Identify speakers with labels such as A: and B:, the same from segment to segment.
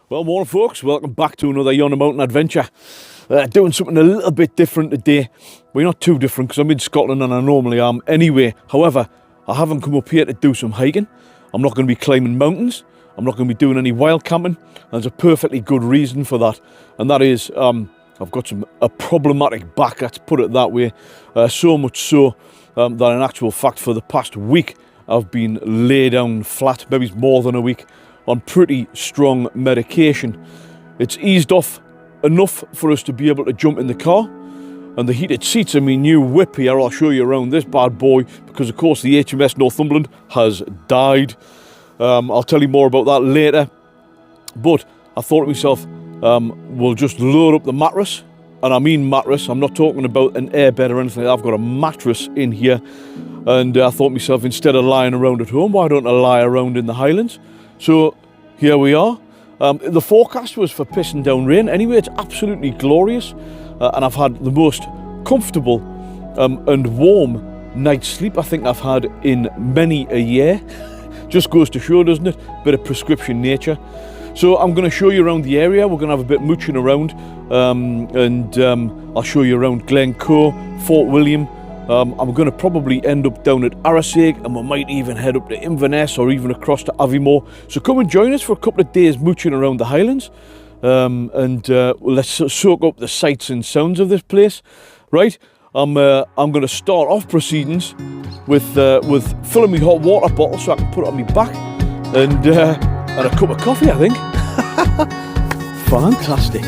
A: Well, morning folks, welcome back to another Yonder mountain adventure. Doing something a little bit different today. We're not too different because I'm in Scotland and I normally am anyway. However, I haven't come up here to do some hiking. I'm not going to be climbing mountains. I'm not going to be doing any wild camping. There's a perfectly good reason for that. And that is, I've got a problematic back, let's put it that way. So much so that in actual fact for the past week, I've been laid down flat, maybe more than a week, on pretty strong medication. It's eased off enough for us to be able to jump in the car, and the heated seats in my new whip here, I'll show you around this bad boy, because of course the HMS Northumberland has died. I'll tell you more about that later, but I thought to myself, we'll just load up the mattress, and I mean mattress, I'm not talking about an airbed or anything. I've got a mattress in here, and I thought to myself, instead of lying around at home, why don't I lie around in the Highlands? So here we are. The forecast was for pissing down rain. Anyway, it's absolutely glorious, and I've had the most comfortable and warm night's sleep I think I've had in many a year. Just goes to show, doesn't it? Bit of prescription nature. So I'm going to show you around the area. We're going to have a bit mooching around, and I'll show you around Glencoe, Fort William. I'm going to probably end up down at Arisaig, and we might even head up to Inverness or even across to Aviemore. So come and join us for a couple of days mooching around the Highlands, and let's soak up the sights and sounds of this place. Right, I'm going to start off proceedings with filling me hot water bottle so I can put it on my back, and a cup of coffee, I think. Fantastic.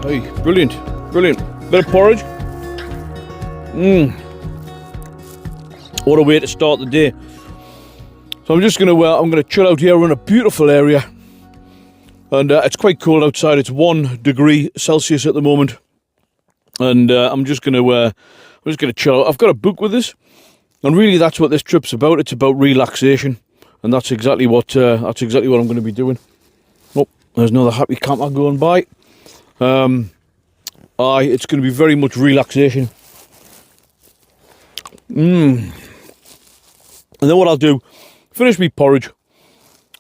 A: Hey, brilliant, brilliant. Bit of porridge. What a way to start the day. So I'm just gonna chill out here. We're in a beautiful area, and it's quite cold outside. It's 1 degree Celsius at the moment, and I'm just gonna chill out. I've got a book with us, and really that's what this trip's about. It's about relaxation, and that's exactly what I'm going to be doing. Oh, there's another happy camper going by. It's going to be very much relaxation. And then what I'll do, finish me porridge,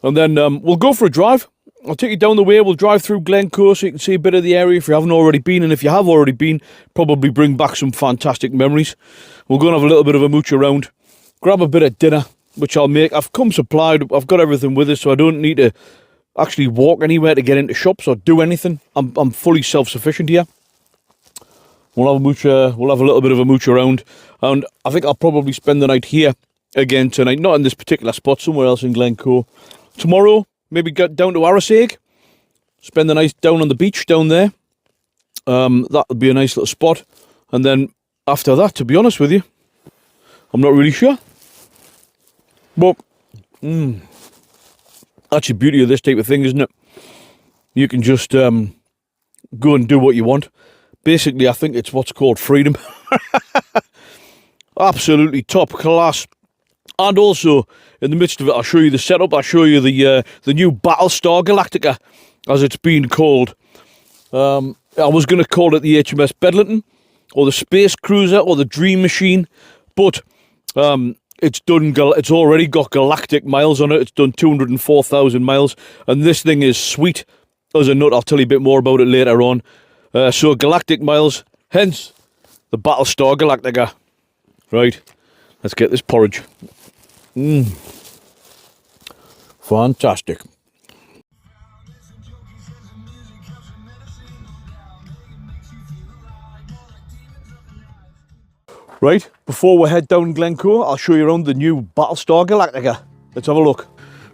A: and then we'll go for a drive. I'll take you down the way. We'll drive through Glencoe so you can see a bit of the area if you haven't already been, and if you have already been, probably bring back some fantastic memories. We'll go and have a little bit of a mooch around, grab a bit of dinner, which I'll make. I've come supplied. I've got everything with us, so I don't need to actually walk anywhere to get into shops or do anything. I'm fully self-sufficient here. We'll have a mooch, we'll have a little bit of a mooch around, and I think I'll probably spend the night here again tonight. Not in this particular spot, somewhere else in Glencoe. Tomorrow, maybe get down to Arisaig, spend the night down on the beach down there. That would be a nice little spot. And then after that, to be honest with you, I'm not really sure. But that's the beauty of this type of thing, isn't it? You can just go and do what you want. Basically, I think it's what's called freedom. Absolutely top class. And also, in the midst of it, I'll show you the setup. I'll show you the new battlestar galactica, as it's been called. I was going to call it the HMS Bedlington, or the Space Cruiser, or the Dream Machine, but it's already got galactic miles on it. It's done 204,000 miles, and this thing is sweet as a nut. I'll tell you a bit more about it later on. So galactic miles, hence the battlestar galactica. Right, let's get this porridge. Fantastic. Right, before we head down Glencoe, I'll show you around the new battlestar galactica. Let's have a look.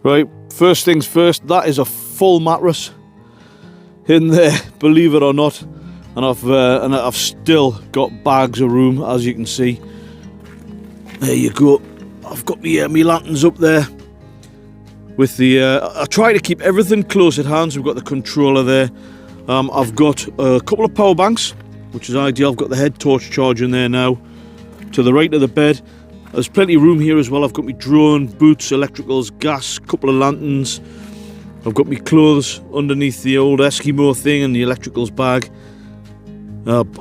A: Right, first things first, that is a full mattress in there, believe it or not, and I've still got bags of room, as you can see. There you go. I've got me lanterns up there with the. I try to keep everything close at hand. So we've got the controller there. I've got a couple of power banks which is ideal. I've got the head torch charger in there now. To the right of the bed, there's plenty of room here as well. I've got my drone, boots, electricals, gas, couple of lanterns. I've got my clothes underneath the old Eskimo thing and the electricals bag.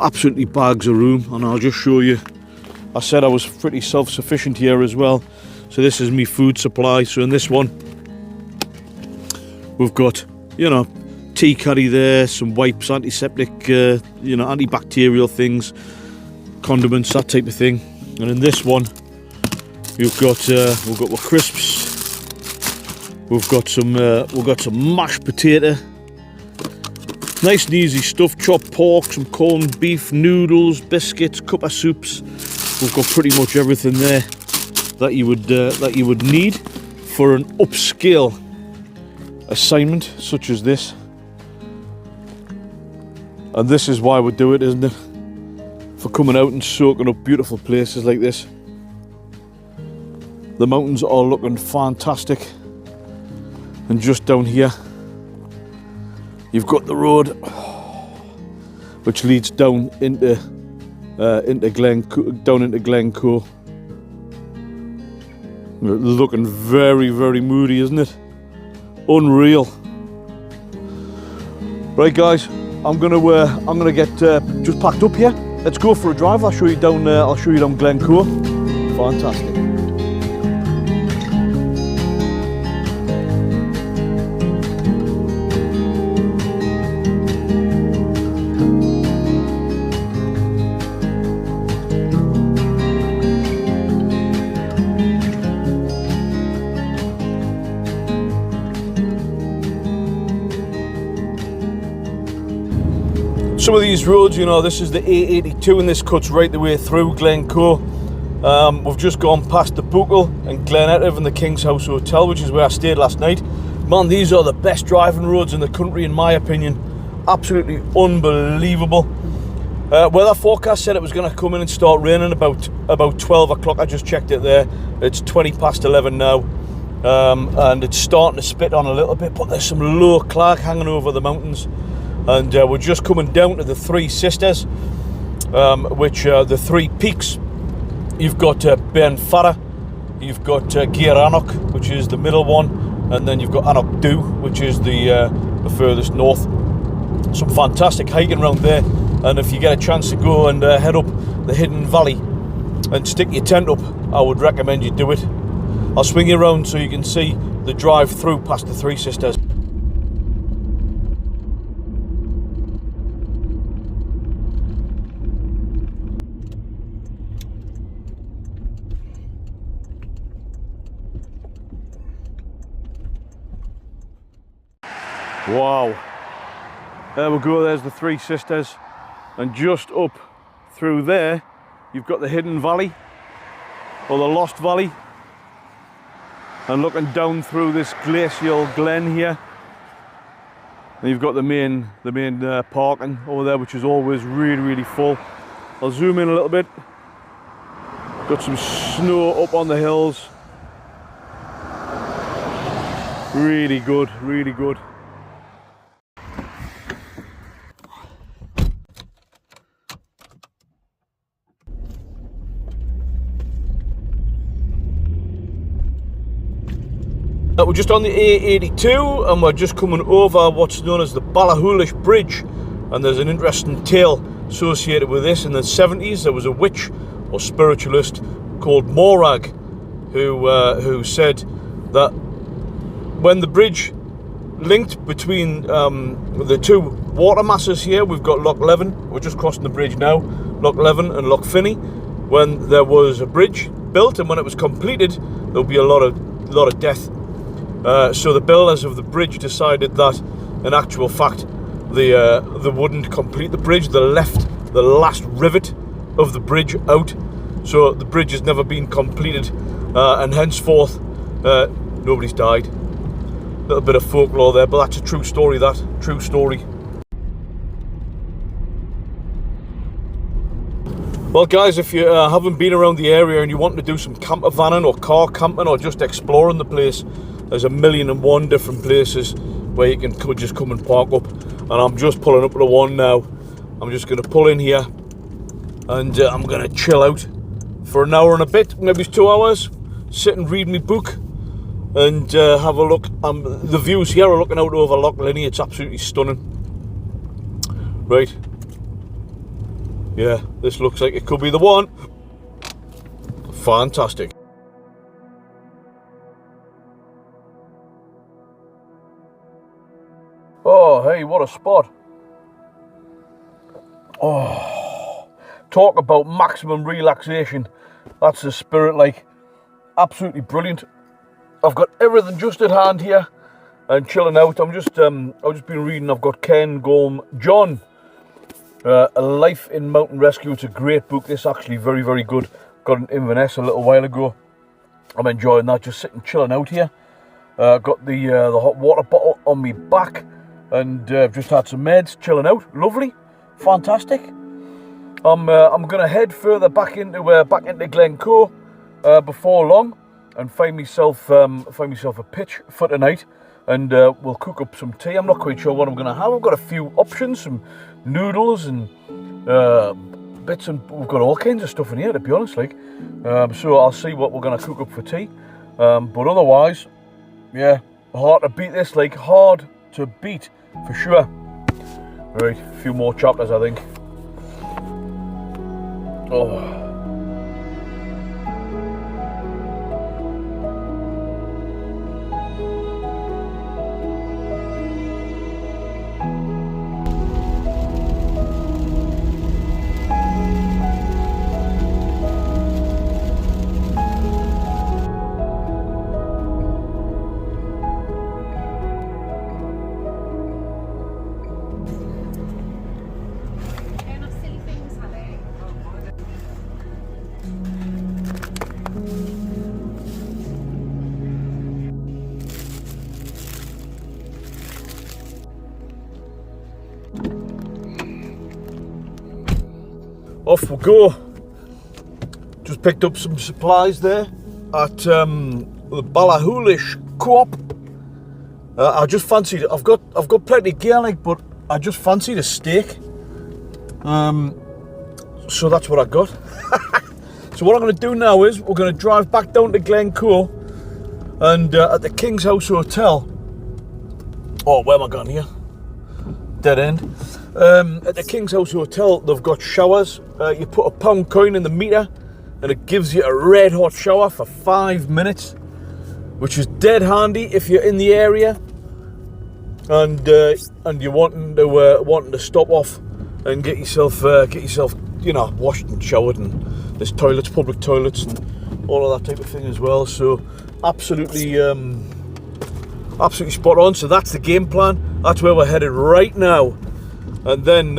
A: Absolutely bags of room, and I'll just show you. I said I was pretty self-sufficient here as well. So this is my food supply. So in this one, we've got, you know, tea caddy there, some wipes, antiseptic, you know, antibacterial things, condiments, that type of thing. And in this one, we've got our crisps. We've got some mashed potato. Nice and easy stuff. Chopped pork, some corned beef, noodles, biscuits, cup of soups. We've got pretty much everything there that you would need for an upscale assignment such as this. And this is why we do it, isn't it? For coming out and soaking up beautiful places like this. The mountains are looking fantastic. And just down here, you've got the road which leads down into Glencoe. Looking very, very moody, isn't it? Unreal. Right, guys, I'm gonna get just packed up here. Let's go for a drive. I'll show you down Glencoe. Fantastic. Some of these roads, you know, this is the A82 and this cuts right the way through Glencoe. We've just gone past the Buckle and Glenetiv and the King's House Hotel, which is where I stayed last night. Man, these are the best driving roads in the country in my opinion. Absolutely unbelievable. Weather forecast said it was going to come in and start raining about 12 o'clock. I just checked it there. It's 20 past 11 now. And it's starting to spit on a little bit, but there's some low cloud hanging over the mountains. And we're just coming down to the Three Sisters, which are the three peaks. You've got Ben Farah, you've got Gearannoch, which is the middle one, and then you've got Annoch Dhu, which is the furthest north. Some fantastic hiking around there, and if you get a chance to go and head up the Hidden Valley and stick your tent up, I would recommend you do it. I'll swing you around so you can see the drive through past the Three Sisters. Wow, there we go, there's the Three Sisters, and just up through there you've got the Hidden Valley, or the Lost Valley, and looking down through this glacial glen here, and you've got the main parking over there, which is always really full. I'll zoom in a little bit. Got some snow up on the hills. Really good, really good. We're just on the A82 and we're just coming over what's known as the Ballachulish Bridge, and there's an interesting tale associated with this. In the 70s there was a witch or spiritualist called Morag who said that when the bridge linked between the two water masses here, we've got Loch Leven, we're just crossing the bridge now, Loch Leven and Loch Finney, when there was a bridge built and when it was completed there'll be a lot of death. So the builders of the bridge decided that, in actual fact, they wouldn't complete the bridge. They left the last rivet of the bridge out, so the bridge has never been completed, and henceforth nobody's died. A little bit of folklore there, but that's a true story. That true story. Well, guys, if you haven't been around the area and you want to do some camper vanning or car camping or just exploring the place, there's 1,000,001 different places where you can just come and park up, and I'm just pulling up to one now, I'm just going to pull in here and I'm going to chill out for an hour and a bit, maybe 2 hours, sit and read my book and have a look. The views here are looking out over Loch Linney. It's absolutely stunning. Right. Yeah, this looks like it could be the one. Fantastic. Oh, hey, what a spot. Oh, talk about maximum relaxation. That's the spirit, like, absolutely brilliant. I've got everything just at hand here and chilling out. I've just been reading. I've got Ken Gorm John, A Life in Mountain Rescue. It's a great book. This is actually very, very good. Got an Inverness a little while ago. I'm enjoying that, just sitting chilling out here. Got the hot water bottle on me back and just had some meds, chilling out. Lovely, fantastic. I'm gonna head further back into Glencoe before long and find myself a pitch for tonight, and we'll cook up some tea. I'm not quite sure what I'm gonna have. I've got a few options, some noodles and bits, and we've got all kinds of stuff in here, to be honest. Like, so I'll see what we're gonna cook up for tea. But otherwise, yeah, hard to beat this. Like, hard to beat for sure. Right, a few more chapters, I think. Oh. Off we go. Just picked up some supplies there at the Ballahoolish Co-op. I just fancied. I've got plenty of gear, like, but I just fancied a steak. So that's what I got. So what I'm going to do now is we're going to drive back down to Glencoe, and at the King's House Hotel. Oh, where am I going here? Dead end. At the King's House Hotel, they've got showers. You put a pound coin in the meter and it gives you a red hot shower for 5 minutes, which is dead handy if you're in the area and you're wanting to stop off and get yourself you know, washed and showered, and there's toilets, public toilets and all of that type of thing as well. So absolutely spot on. So that's the game plan. That's where we're headed right now. And then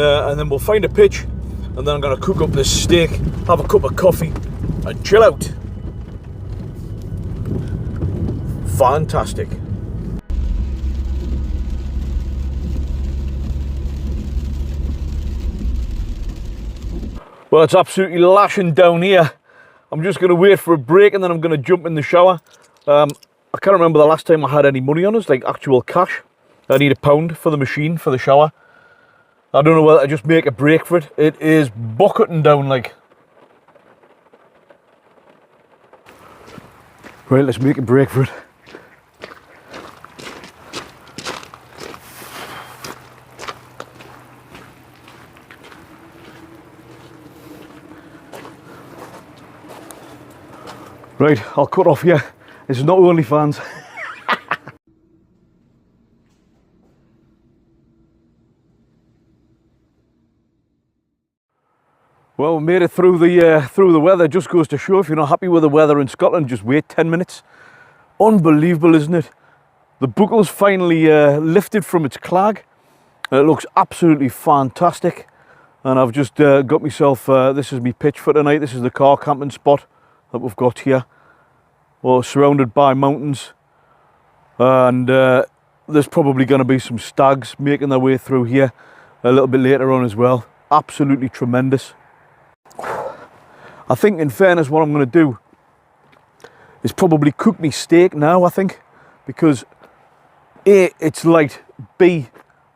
A: we'll find a pitch, and then I'm going to cook up this steak, have a cup of coffee, and chill out. Fantastic. Well, it's absolutely lashing down here. I'm just going to wait for a break, and then I'm going to jump in the shower. I can't remember the last time I had any money on us, like actual cash. I need £1 for the machine, for the shower. I don't know whether to just make a break for it. It is bucketing down, like. Right, let's make a break for it. Right, I'll cut off here. This is not OnlyFans. Well, we made it through the weather. Just goes to show, if you're not happy with the weather in Scotland, just wait 10 minutes. Unbelievable, isn't it? The buckle's finally lifted from its clag. It looks absolutely fantastic. And I've just got myself, this is my pitch for tonight. This is the car camping spot that we've got here. Well, surrounded by mountains. And there's probably going to be some stags making their way through here a little bit later on as well. Absolutely tremendous. I think, in fairness, what I'm going to do is probably cook me steak now, I think, because A, it's light, B,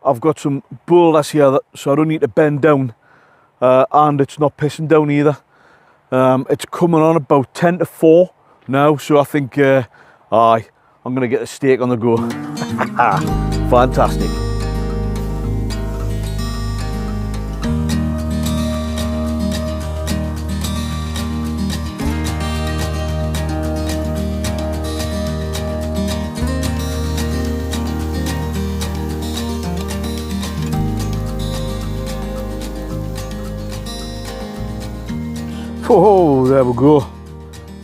A: I've got some boulders here, so I don't need to bend down, and it's not pissing down either. It's coming on about 10 to 4 now, so I think, I'm going to get a steak on the go. Fantastic. Oh, there we go.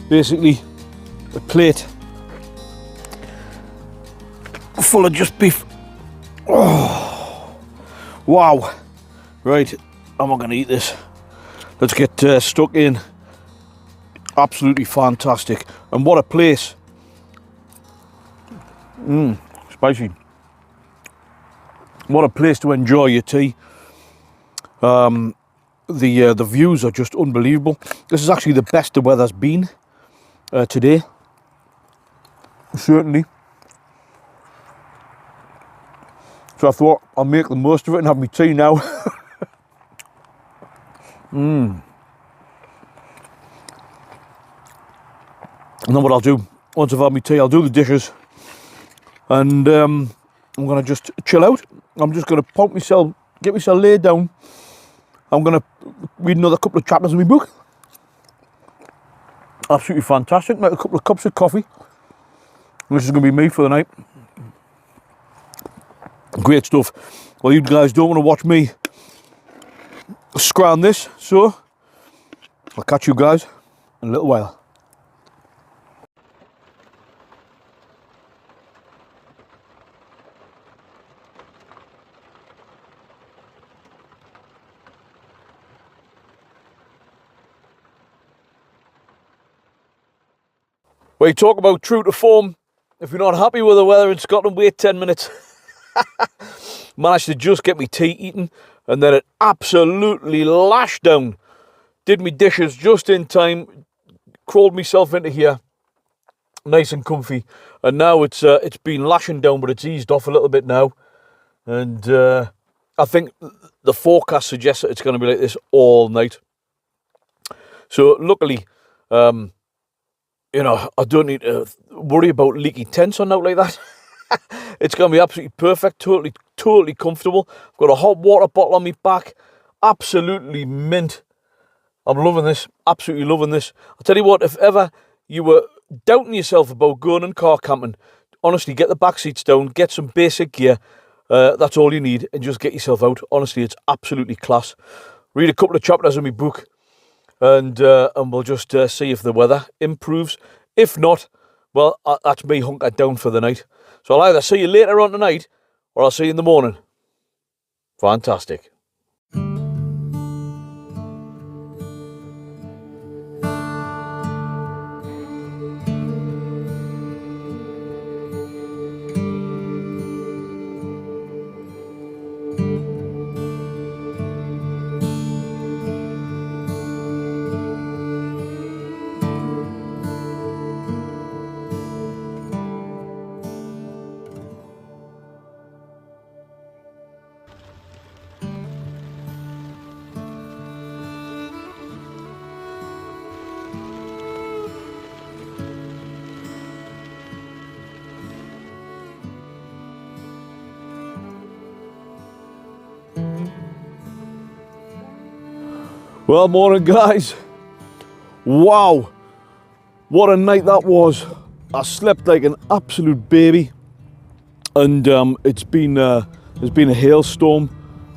A: Basically, a plate full of just beef. Oh, wow. Right, I'm not going to eat this. Let's get stuck in. Absolutely fantastic. And what a place. Spicy. What a place to enjoy your tea. The views are just unbelievable. This is actually the best the weather's been today. Certainly. So I thought I'll make the most of it and have my tea now. And then what I'll do, once I've had my tea, I'll do the dishes. And I'm going to just chill out. I'm just going to get myself laid down. I'm going to read another couple of chapters in my book. Absolutely fantastic. Make a couple of cups of coffee. And this is going to be me for the night. Great stuff. Well, you guys don't want to watch me scran this, so I'll catch you guys in a little while. We talk about true to form. If you're not happy with the weather in Scotland, wait 10 minutes. Managed to just get me tea eaten, and then it absolutely lashed down. Did me dishes just in time, crawled myself into here, nice and comfy. And now it's been lashing down, but it's eased off a little bit now. And I think the forecast suggests that it's going to be like this all night. So luckily, you know, I don't need to worry about leaky tents or nothing like that. It's going to be absolutely perfect, totally comfortable. I've got a hot water bottle on my back, absolutely mint. I'm loving this, absolutely loving this. I'll tell you what, if ever you were doubting yourself about going and car camping, honestly, get the back seats down, get some basic gear. That's all you need, and just get yourself out. Honestly, it's absolutely class. Read a couple of chapters in my book, and we'll just see if the weather improves. If not, well, that's me hunkered down for the night. So I'll either see you later on tonight, or I'll see you in the morning. Fantastic. Well, morning guys. Wow, what a night that was. I slept like an absolute baby, and there's been a hailstorm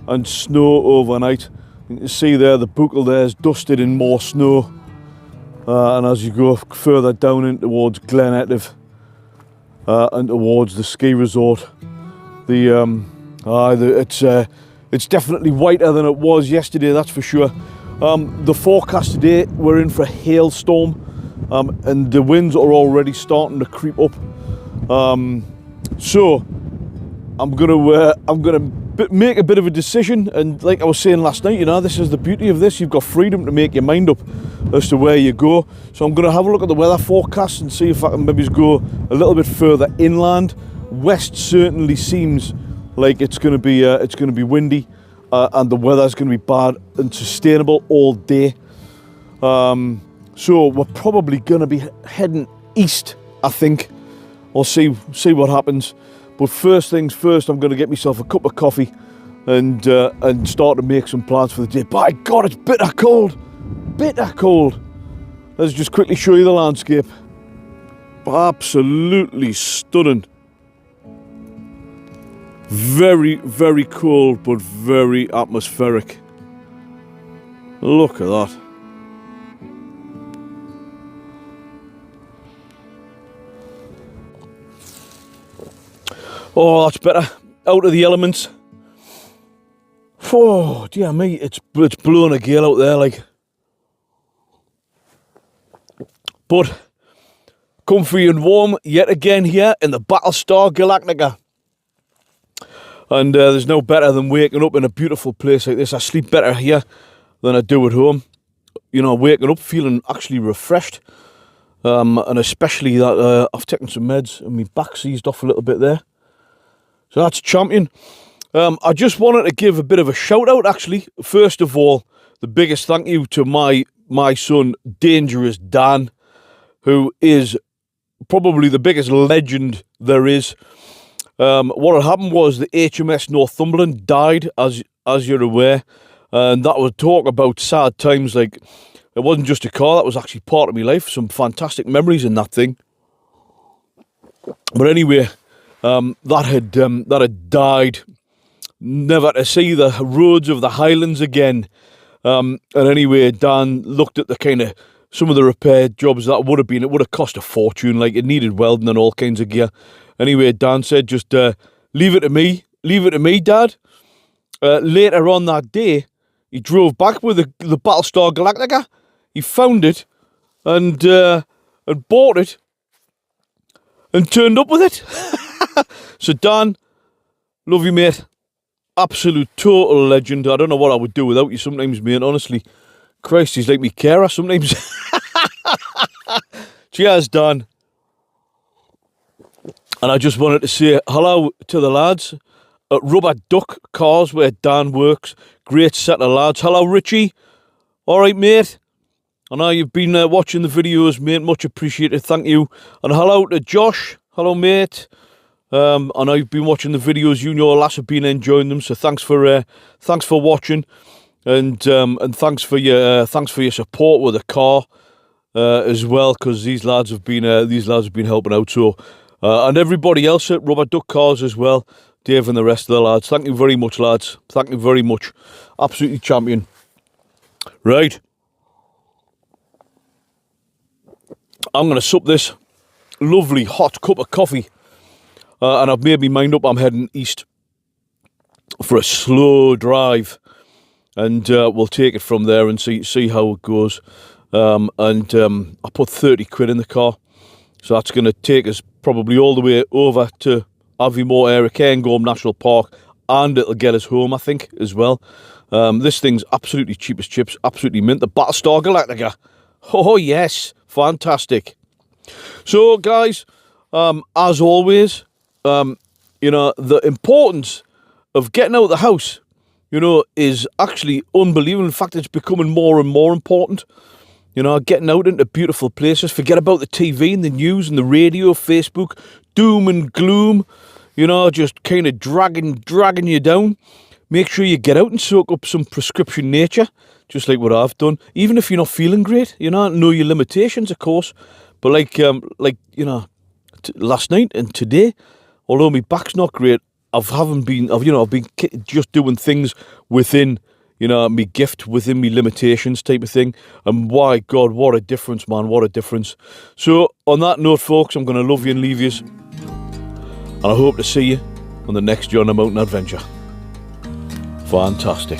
A: and snow overnight. You can see there the buckle there is dusted in more snow, and as you go further down in towards Glencoe and towards the ski resort, it's definitely whiter than it was yesterday, that's for sure. The forecast today, we're in for a hailstorm, and the winds are already starting to creep up. So I'm gonna make a bit of a decision, and like I was saying last night, you know, this is the beauty of this. You've got freedom to make your mind up as to where you go. So I'm gonna have a look at the weather forecast and see if I can maybe go a little bit further inland. West certainly seems like it's going to be windy, and the weather's going to be bad and sustainable all day. So we're probably going to be heading east, I think. We'll see what happens. But first things first, I'm going to get myself a cup of coffee and start to make some plans for the day. By God, it's bitter cold. Bitter cold. Let's just quickly show you the landscape. Absolutely stunning. Very, very cold, but very atmospheric. Look at that. Oh, that's better. Out of the elements. Oh, dear me, it's blowing a gale out there, like. But comfy and warm yet again here in the battlestar Galactica. And there's no better than waking up in a beautiful place like this. I sleep better here than I do at home. You know, waking up feeling actually refreshed. And especially that I've taken some meds and my back seized off a little bit there. So that's champion. I just wanted to give a bit of a shout out, actually. First of all, the biggest thank you to my son, Dangerous Dan, who is probably the biggest legend there is. What had happened was the HMS Northumberland died, as you're aware, and that was talk about sad times. Like, it wasn't just a car, that was actually part of my life. Some fantastic memories in that thing. But anyway, that had died, never to see the roads of the Highlands again. And anyway, Dan looked at the kind of some of the repair jobs that would have been. It would have cost a fortune. Like, it needed welding and all kinds of gear. Anyway, Dan said, just leave it to me. Leave it to me, Dad. Later on that day, he drove back with the battlestar Galactica. He found it and bought it and turned up with it. So Dan, love you, mate. Absolute total legend. I don't know what I would do without you sometimes, mate, honestly. Christ, he's like me carer sometimes. Cheers, Dan. And I just wanted to say hello to the lads at Rubber Duck Cars, where Dan works. Great set of lads. Hello, Richie. All right, mate. I know you've been watching the videos, mate. Much appreciated. Thank you. And hello to Josh. Hello, mate. I know you've been watching the videos. You and your lass have been enjoying them. So thanks for watching, and thanks for your support with the car as well, because these lads have been helping out. So and everybody else at Rubber Duck Cars as well, Dave and the rest of the lads. Thank you very much, lads. Thank you very much. Absolutely champion. Right. I'm going to sup this lovely hot cup of coffee. And I've made my mind up. I'm heading east for a slow drive. And we'll take it from there and see how it goes. I put 30 quid in the car. So that's going to take us probably all the way over to Aviemore area, Cairngorm National Park. And it'll get us home, I think, as well. This thing's absolutely cheap as chips. Absolutely mint. The Battlestar Galactica. Oh, yes. Fantastic. So, guys, as always, the importance of getting out of the house, is actually unbelievable. In fact, it's becoming more and more important. Getting out into beautiful places. Forget about the TV and the news and the radio, Facebook, doom and gloom, just kind of dragging you down. Make sure you get out and soak up some prescription nature, just like what I've done. Even if you're not feeling great, know your limitations, of course. But last night and today, although my back's not great, I've been just doing things within, me gift, within me limitations type of thing. And why, God, what a difference, man, what a difference. So on that note, folks, I'm going to love you and leave you. And I hope to see you on the next Yonder Mountain adventure. Fantastic.